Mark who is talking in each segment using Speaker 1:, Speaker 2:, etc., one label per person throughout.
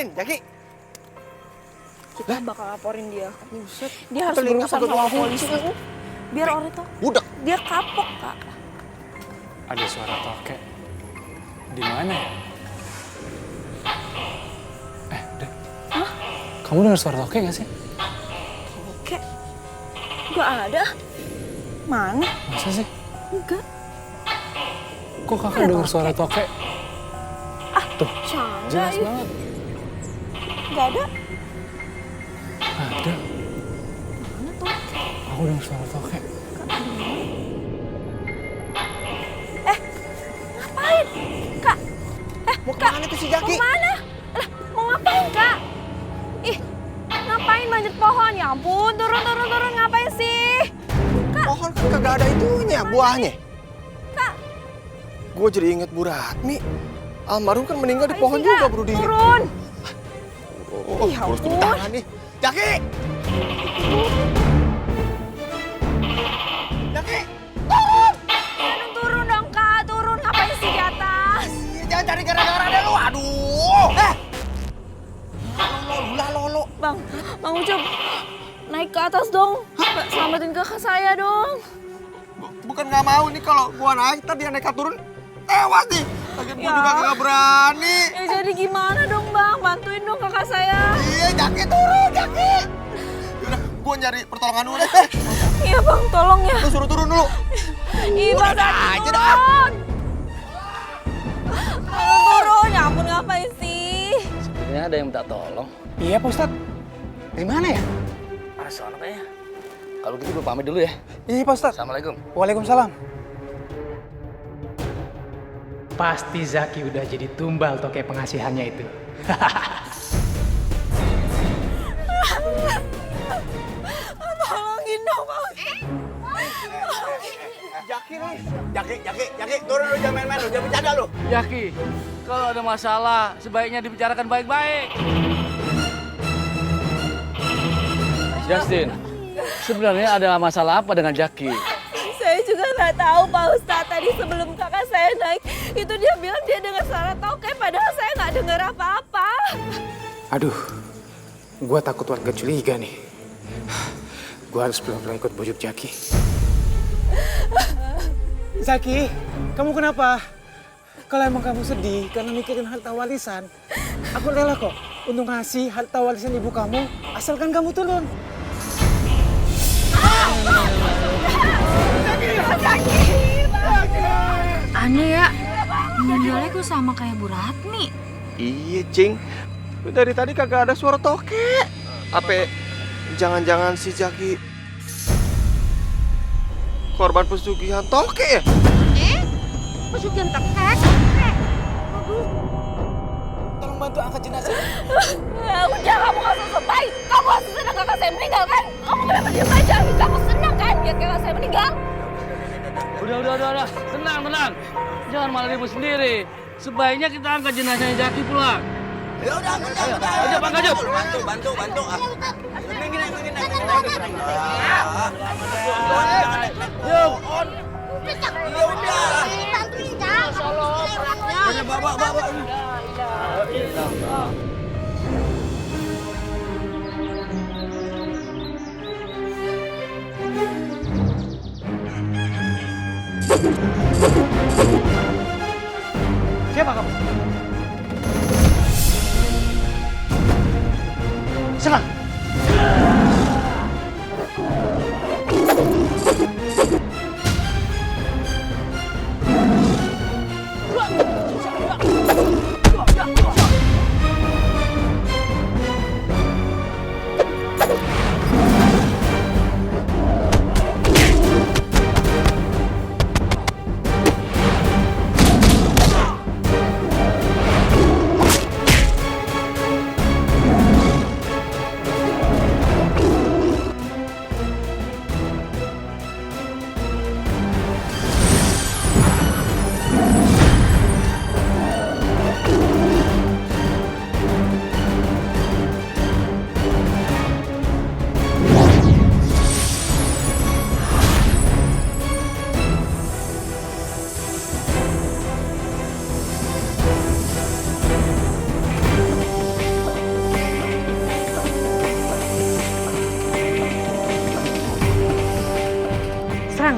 Speaker 1: Justin, Jaki.
Speaker 2: Kita bakal laporin dia.
Speaker 1: Buset.
Speaker 2: Dia harus berurusan sama polisi. Biar orang itu
Speaker 1: Budak.
Speaker 2: dia kapok, Kak.
Speaker 3: Ada suara toke. Di mana ya? Dek.
Speaker 2: Hah?
Speaker 3: Kamu dengar suara toke nggak sih?
Speaker 2: Oke. Gak ada. Mana?
Speaker 3: Masa sih?
Speaker 2: Enggak.
Speaker 3: Kok kakak dengar suara toke? Tuh,
Speaker 2: Canda
Speaker 3: jelas
Speaker 2: ih.
Speaker 3: banget.
Speaker 2: Gak ada.
Speaker 3: Ada.
Speaker 2: Mana tuh?
Speaker 3: Aku dengar suara toke.
Speaker 2: Ngapain? Kak.
Speaker 1: Mau kemana tuh si Jaki?
Speaker 2: Mau mana? Lah, mau ngapain, Kak? Ih, ngapain manjat pohon? Ya ampun, turun. Ngapain sih? Kak.
Speaker 1: Pohon kan kagak ada itunya, buahnya.
Speaker 2: Kak.
Speaker 1: Gue jadi inget Bu Ratmi. Almarhum kan meninggal di
Speaker 2: Ngapain
Speaker 1: pohon
Speaker 2: sih,
Speaker 1: juga,
Speaker 2: Kak?
Speaker 1: Bro Dini.
Speaker 2: Turun.
Speaker 1: Oh,
Speaker 2: Ya
Speaker 1: harus
Speaker 2: ampun.
Speaker 1: turun tangan nih. Jaki! Jaki!
Speaker 2: Turun dong, Kak. Turun. Ngapain sih di atas?
Speaker 1: Jangan cari gara-gara deh lu, aduh! Lolo.
Speaker 2: Bang Ucup. Naik ke atas dong. Selamatin kakak saya dong.
Speaker 1: Bukan nggak mau nih kalau gua naik, ntar dia nekat turun, tewas nih. Lagian gua
Speaker 2: Ya.
Speaker 1: juga kagak berani.
Speaker 2: Ya jadi gimana dong, Bang? Bantuin dong kakak saya.
Speaker 1: Iya, Jaki turun, Jaki! Yaudah, gua nyari pertolongan dulu deh.
Speaker 2: Iya, Bang. Tolong ya.
Speaker 1: Lu suruh turun dulu.
Speaker 2: Iya, Bang.
Speaker 1: Udah
Speaker 2: Tadi
Speaker 1: aja dah.
Speaker 2: turun. Turun. Ya ampun, ngapain sih?
Speaker 4: Sebenarnya ada yang minta tolong.
Speaker 3: Iya, Pak Ustadz. Dari mana ya?
Speaker 4: Sono kayaknya. Kalau gitu gue pamit dulu ya.
Speaker 3: Iya, Pak Ustadz.
Speaker 4: Assalamualaikum.
Speaker 3: Waalaikumsalam.
Speaker 5: Pasti Zaki udah jadi tumbal toke pengasihannya itu.
Speaker 2: Tolongin dong, Bang.
Speaker 1: Jaki nih. Jaki, turun lu, jangan main-main lu, jangan bercanda lu.
Speaker 4: Yaki, kalau ada masalah sebaiknya dibicarakan baik-baik. Justin, sebenarnya ada masalah apa dengan Jaki?
Speaker 2: Saya juga nggak tahu, Pak Ustadz. Tadi sebelum kakak saya naik, itu dia bilang dia dengar suara toke, padahal saya nggak dengar apa-apa.
Speaker 5: Aduh, gua takut warga curiga nih. Gua harus pelan-pelan ikut bujuk Zaki. Zaki, kamu kenapa? Kalau emang kamu sedih karena mikirin harta warisan, aku rela kok untuk ngasih harta warisan ibu kamu, asalkan kamu turun.
Speaker 6: Aneh ya, meninggalnya kok sama kayak Bu Ratmi.
Speaker 1: Iya, Cing. Dari tadi kagak ada suara toke. Apa jangan-jangan si Jaki korban pesugihan toke ya?
Speaker 6: Pesugihan toke?
Speaker 3: Tolong bantu angkat jenazah.
Speaker 2: Udah, kamu nggak usah baik. Kamu harus senang kakak saya meninggal kan? Kamu kenapa diam aja? Kamu senang kan lihat kakak saya meninggal?
Speaker 4: Udah. Tenang. Jangan malah ribut sendiri. Sebaiknya kita angkat jenazahnya Jaki pulang.
Speaker 1: Ya udah,
Speaker 4: Ayo, Pak Gajub.
Speaker 1: Bantu.
Speaker 4: Yuk.
Speaker 1: Bawa.
Speaker 5: Siapa kamu?
Speaker 1: Serang.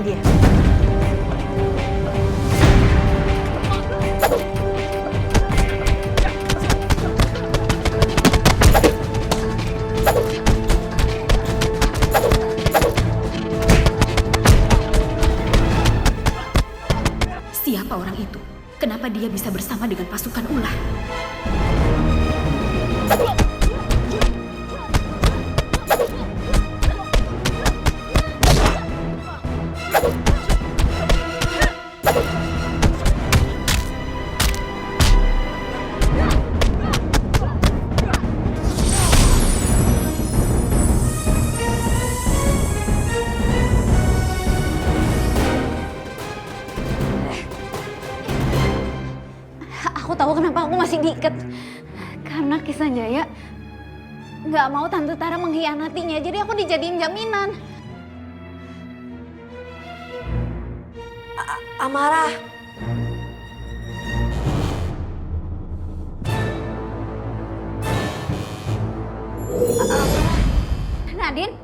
Speaker 6: tolong dia.
Speaker 7: Siapa orang itu? Kenapa dia bisa bersama dengan pasukan ular?
Speaker 6: Aku tahu kenapa aku masih diikat. Karena Kisan Jaya nggak mau Tante Tara mengkhianatinya, jadi aku dijadiin jaminan.
Speaker 2: Amara.
Speaker 6: Nadine,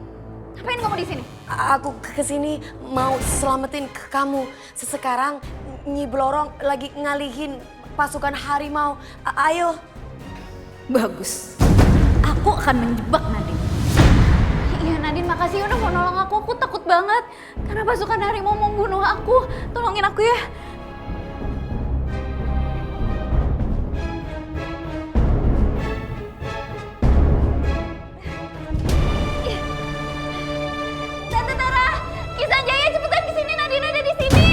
Speaker 6: ngapain kamu di sini?
Speaker 2: Aku kesini mau selamatin kamu. Sekarang Nyi Blorong lagi ngalihin pasukan harimau. Ayo.
Speaker 7: Bagus. Aku akan menjebak Nadine.
Speaker 6: Iya Nadine, makasih udah mau nolong aku. Aku takut banget karena pasukan harimau mau membunuh aku. Tolongin aku ya. Tante Tara, Kisan Jaya cepetan kesini. Nadine ada di sini.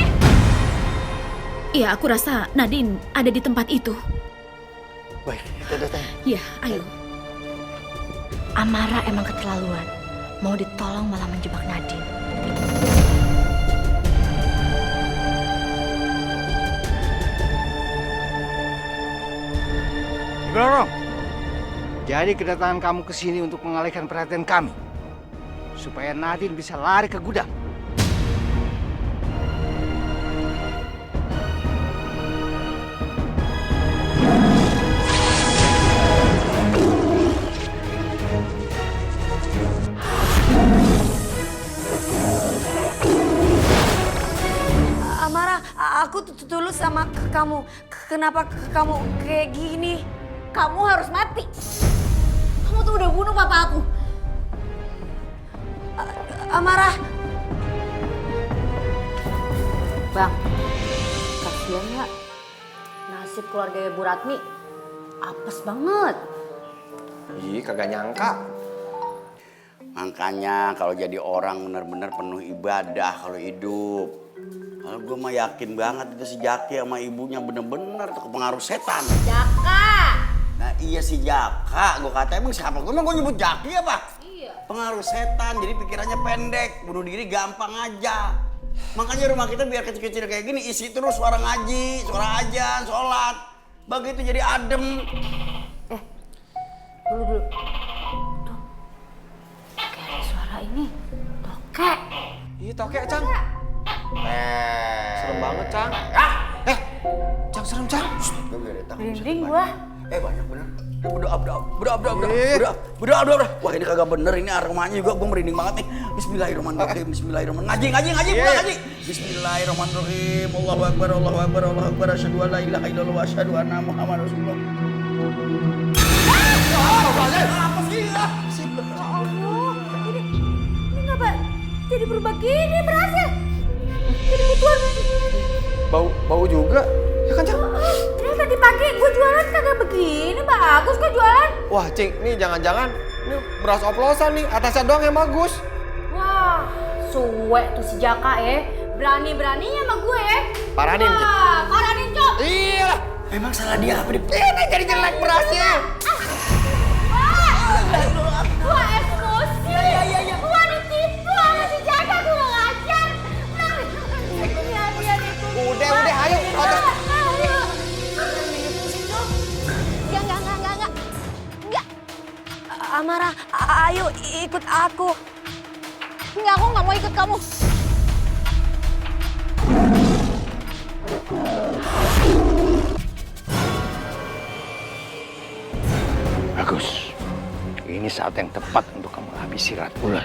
Speaker 7: Iya, aku rasa Nadine ada di tempat itu.
Speaker 1: Baik, kita datang.
Speaker 7: Ya, ayo.
Speaker 2: Amara emang keterlaluan. Mau ditolong malah menjebak Nadine.
Speaker 8: Blorong, jadi kedatangan kamu ke sini untuk mengalihkan perhatian kami, supaya Nadine bisa lari ke gudang.
Speaker 2: Amara, aku tulus sama kamu. Kenapa kamu kayak gini?
Speaker 6: Kamu harus mati. Kamu tuh udah bunuh papa aku.
Speaker 2: Amara.
Speaker 9: Bang, kasihan ya. Nasib keluarga Bu Ratmi apes banget.
Speaker 1: Ih, kagak nyangka.
Speaker 10: Makanya kalau jadi orang benar-benar penuh ibadah kalau hidup. Kalau gue mah yakin banget itu si Jaki sama ibunya bener-bener tuh kepengaruh setan.
Speaker 9: Jaka!
Speaker 10: Nah iya si Jaka, gue kata emang siapa? Gue nyebut Jaki apa?
Speaker 9: Iya.
Speaker 10: Pengaruh setan, jadi pikirannya pendek, bunuh diri gampang aja. Makanya rumah kita biar kecil-kecil kayak gini isi terus suara ngaji, suara ajan, sholat. Begitu jadi adem.
Speaker 9: Dulu. Tuh, kayak ada suara ini. Tokek.
Speaker 1: Ih, tokek, Cang. Serem banget, Cang. Cang, serem, Cang.
Speaker 9: Merinding gua.
Speaker 10: Banyak bener. Berdoa. Wah ini kagak bener, ini aromanya juga gue merinding banget nih. Bismillahirrahmanirrahim. Ngaji pulang ngaji. Bismillahirrahmanirrahim. Allahu Akbar. Asyhadu an la ilaha illallah wa asyhadu anna Muhammadar Rasulullah. Apa sih?
Speaker 2: Ini ngapa jadi berubah gini berhasil? Jadi butuhan.
Speaker 1: Bau juga. Ya kan, Cang?
Speaker 2: Terus tadi pagi gue jualan kagak begini, bagus kok jualan.
Speaker 1: Wah, Cing, nih jangan-jangan ini beras oplosan nih, atasnya doang yang bagus.
Speaker 9: Wah, suwe tuh si Jaka Berani-beraninya sama gue
Speaker 1: Paranin, Cing.
Speaker 9: Paranin, Cok.
Speaker 1: Iya.
Speaker 10: Emang salah dia apa?
Speaker 1: Ini jadi jelek berasnya.
Speaker 2: Wah, emosi. Iya. Wah, ditipu sama si Jaka, gue gak ngajar.
Speaker 1: Udah, ayo.
Speaker 2: Enggak. Amara, ayo ikut aku.
Speaker 6: Enggak, aku nggak mau ikut kamu.
Speaker 8: Bagus. Ini saat yang tepat untuk kamu habisi Ratu Ular.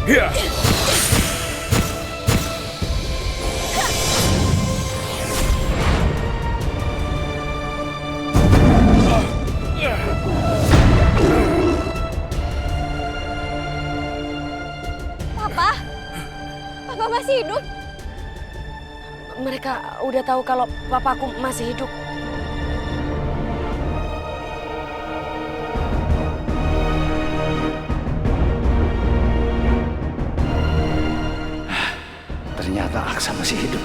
Speaker 6: Papa? Papa masih hidup?
Speaker 2: Mereka udah tahu kalau papaku masih hidup.
Speaker 8: Ternyata Aksa masih hidup.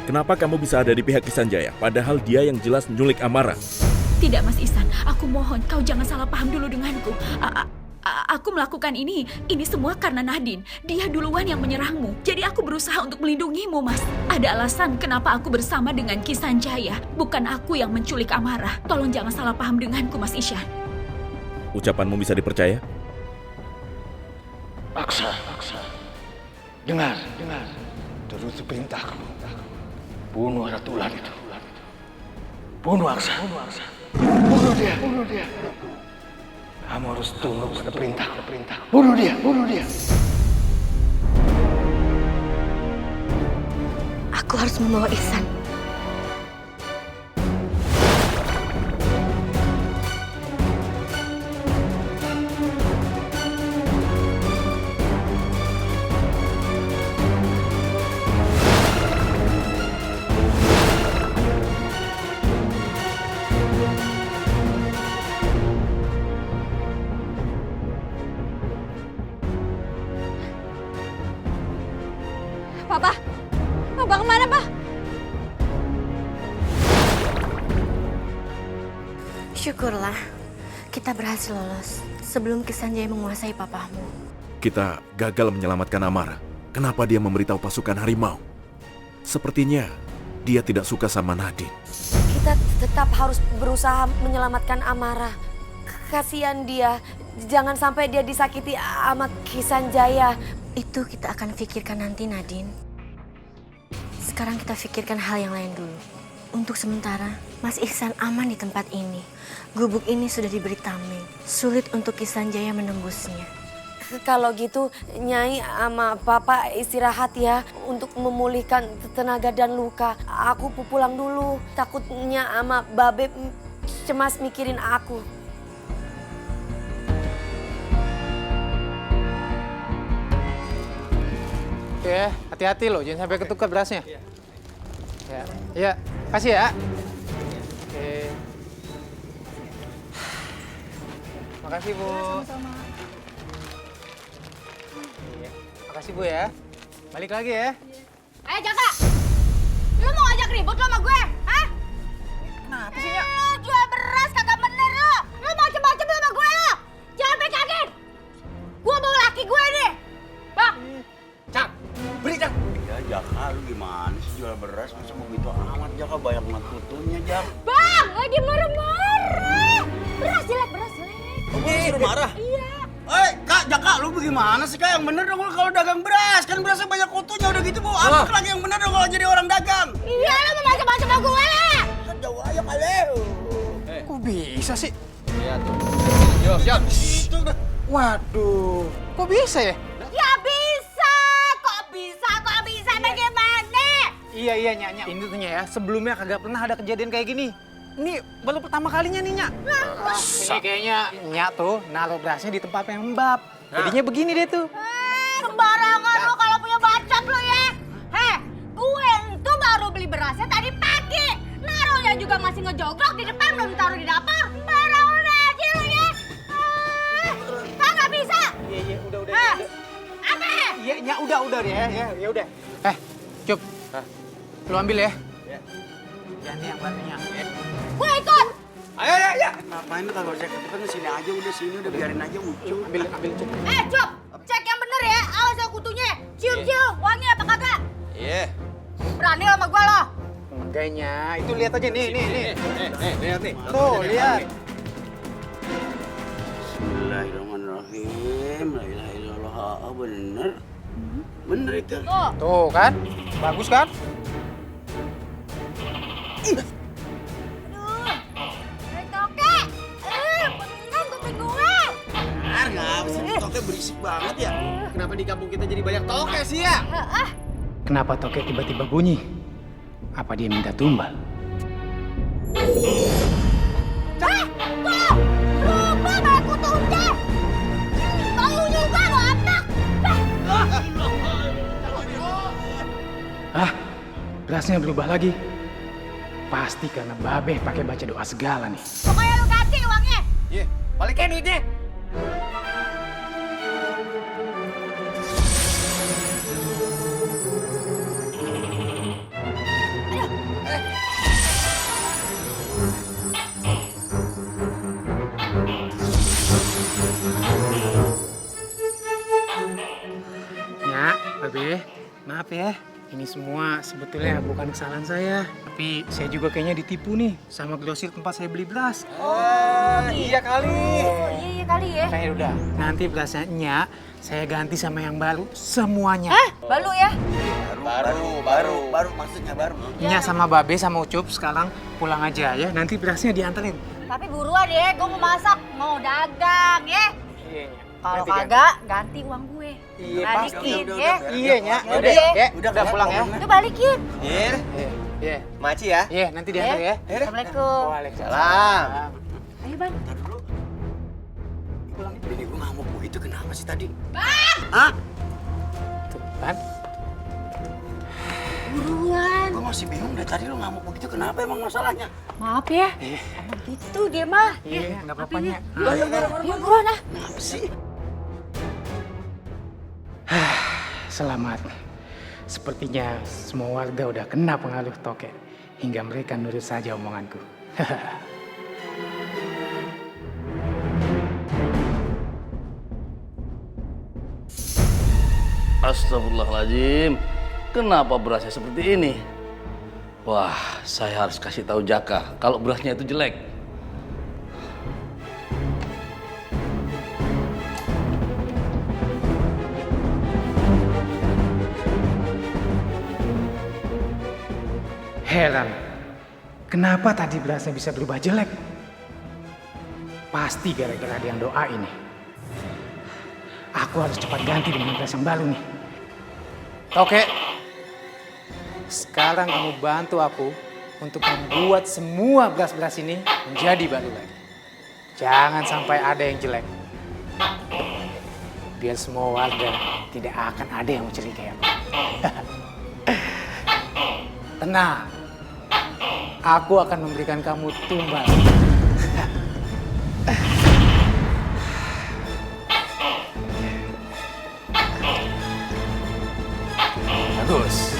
Speaker 11: Kenapa kamu bisa ada di pihak Kisanjaya, padahal dia yang jelas menculik Amara?
Speaker 7: Tidak, Mas Ihsan. Aku mohon kau jangan salah paham dulu denganku. Aku melakukan ini semua karena Nadine. Dia duluan yang menyerangmu. Jadi aku berusaha untuk melindungimu, Mas. Ada alasan kenapa aku bersama dengan Kisanjaya. Bukan aku yang menculik Amara. Tolong jangan salah paham denganku, Mas Ihsan.
Speaker 11: Ucapanmu bisa dipercaya?
Speaker 8: Aksa. Dengar. Turuti perintahku. Bunuh Ratu Ular itu. Bunuh Aksa. Bunuh dia. Kamu harus tunduk pada perintah. Bunuh dia.
Speaker 2: Aku harus membawa Ihsan.
Speaker 6: Papa kemana, Pak?
Speaker 2: Syukurlah, kita berhasil lolos sebelum Kisanjaya menguasai papamu.
Speaker 11: Kita gagal menyelamatkan Amara. Kenapa dia memberitahu pasukan harimau? Sepertinya dia tidak suka sama Nadine.
Speaker 2: Kita tetap harus berusaha menyelamatkan Amara. Kasihan dia, jangan sampai dia disakiti sama Kisanjaya. Itu kita akan pikirkan nanti, Nadine. Sekarang kita pikirkan hal yang lain dulu. Untuk sementara, Mas Ihsan aman di tempat ini. Gubuk ini sudah diberi tameng. Sulit untuk Kisanjaya menembusnya. Kalau gitu, Nyai sama Papa istirahat ya untuk memulihkan tenaga dan luka. Aku pulang dulu. Takutnya sama Babe cemas mikirin aku.
Speaker 5: Ya, hati-hati loh, jangan sampai ketukar berasnya. Ya, kasih ya. Oke. Makasih, Bu.
Speaker 6: Sama-sama.
Speaker 5: Makasih, Bu ya. Balik lagi ya.
Speaker 9: Jaka! Lu mau ngajak ribut lo sama gue? Hah?
Speaker 5: Kenapa sih, Nyak?
Speaker 9: Lu jual beras kagak bener lo! Lu macem-macem lo sama gue lo! Jangan sampai kaget! Gue bawa laki gue nih! Bang!
Speaker 10: Cak, beri Cak. Ya Jaka, lu gimana sih jual beras masa begitu amat Jaka, banyak banget kutunya Jak.
Speaker 9: Bang! Lagi marah-marah! Beras jelek.
Speaker 10: Kamu suruh marah?
Speaker 9: Iya.
Speaker 10: Kak, Jaka, lu bagaimana sih Kak? Yang bener dong kalau dagang beras. Kan berasnya banyak kutunya udah gitu, Bu. Apa lagi yang bener dong kalau jadi orang dagang?
Speaker 9: Iya, lu mau macam-macam sama gue!
Speaker 10: Kan jauh aja kali.
Speaker 5: Kok bisa sih?
Speaker 1: Iya tuh. Siap.
Speaker 10: Itu udah.
Speaker 5: Waduh, kok bisa ya?
Speaker 9: Ya bisa! Kok bisa bagaimana?
Speaker 5: Iya, Nyak. Ini tuh Nyak ya, sebelumnya kagak pernah ada kejadian kayak gini. Ini baru pertama kalinya nih, Nyak. Ini kayaknya Nyak tuh naruh berasnya di tempat yang lembab. Jadinya begini deh tuh.
Speaker 9: Sembarangan lo kalau punya bacot lo ya. Gue itu baru beli berasnya tadi pagi. Naruhnya juga masih ngejogrok di depan, belum taruh di dapur. Sembarangan aja lo ya. Kagak bisa.
Speaker 5: Iya, udah.
Speaker 9: Apa?
Speaker 5: Iya, Nyak, udah deh ya udah. Cup. Lu ambil ya. Ya, nih yang bantunya.
Speaker 9: Gue ikut.
Speaker 10: Ayo. Ngapain lu kagak cek kan sini aja, udah sini udah biarin aja muncul.
Speaker 5: Ambil Cup.
Speaker 9: Cup. Cek yang bener ya. Awas ya kutunya. Cium, wangi apa kagak?
Speaker 1: Iya.
Speaker 9: Berani lo sama gue lo.
Speaker 5: Enggak, Nyak. Itu lihat aja nih.
Speaker 1: Lihat nih.
Speaker 5: Tuh, lihat.
Speaker 10: Bismillahirrahmanirrahim. La ilaha illallah. Bener. Bener itu.
Speaker 5: Tuh kan? Bagus kan?
Speaker 9: Aduh. Toke.
Speaker 10: toke berisik banget ya.
Speaker 1: Kenapa di kampung kita jadi banyak toke sih ya?
Speaker 5: Kenapa toke tiba-tiba bunyi? Apa dia minta tumbal?
Speaker 9: Lupa aku tunda. Bau juga lo anak.
Speaker 5: Berasnya berubah lagi. Pasti karena Babe pakai baca doa segala nih.
Speaker 9: Pokoknya lu ganti uangnya.
Speaker 1: Iya, balikin duitnya.
Speaker 5: Ya, Babe, maaf ya. Ini semua sebetulnya bukan kesalahan saya. Tapi saya juga kayaknya ditipu nih sama grosir tempat saya beli beras.
Speaker 1: Iya kali.
Speaker 2: Iya kali ya.
Speaker 5: Kayak udah, nanti berasnya Nya, saya ganti sama yang baru semuanya.
Speaker 2: Balu ya.
Speaker 10: Baru maksudnya baru.
Speaker 5: Nya sama Babe sama Ucup sekarang pulang aja ya. Nanti berasnya diantarin.
Speaker 9: Tapi buruan ya, gue mau masak, mau dagang ya.
Speaker 5: Iya, Nya.
Speaker 9: Kalau kagak, ganti uang gue.
Speaker 5: Iya,
Speaker 9: balikin
Speaker 10: udah,
Speaker 9: ya.
Speaker 5: Iya, Nya.
Speaker 9: Udah ya.
Speaker 5: Udah pulang ya.
Speaker 9: Udah balikin.
Speaker 1: Iya,
Speaker 5: Iya.
Speaker 1: Maci ya.
Speaker 5: Iya, nanti diantar ya.
Speaker 9: Assalamualaikum.
Speaker 1: Salam.
Speaker 9: Ayo Bang.
Speaker 10: Bini gue ngamuk begitu kenapa sih tadi?
Speaker 5: Tuh, kan?
Speaker 9: Buruan.
Speaker 10: Gue masih bingung dari tadi lu ngamuk begitu kenapa emang masalahnya?
Speaker 9: Maaf ya. Emang gitu dia mah.
Speaker 5: Iya, nggak apa-apa, Nya.
Speaker 9: Ayo buruan ah.
Speaker 10: Kenapa sih?
Speaker 5: Selamat. Sepertinya semua warga udah kena pengaruh toke. Hingga mereka nurut saja omonganku.
Speaker 4: Astagfirullahaladzim. Kenapa berasnya seperti ini? Wah, saya harus kasih tahu Jaka kalau berasnya itu jelek.
Speaker 5: Heran, kenapa tadi berasnya bisa berubah jelek? Pasti gara-gara ada yang doa ini. Aku harus cepat ganti dengan beras yang baru nih. Oke, sekarang kamu bantu aku untuk membuat semua beras-beras ini menjadi baru lagi. Jangan sampai ada yang jelek. Biar semua warga tidak akan ada yang mencurigai aku. Tenang, aku akan memberikan kamu tumbal. Bagus.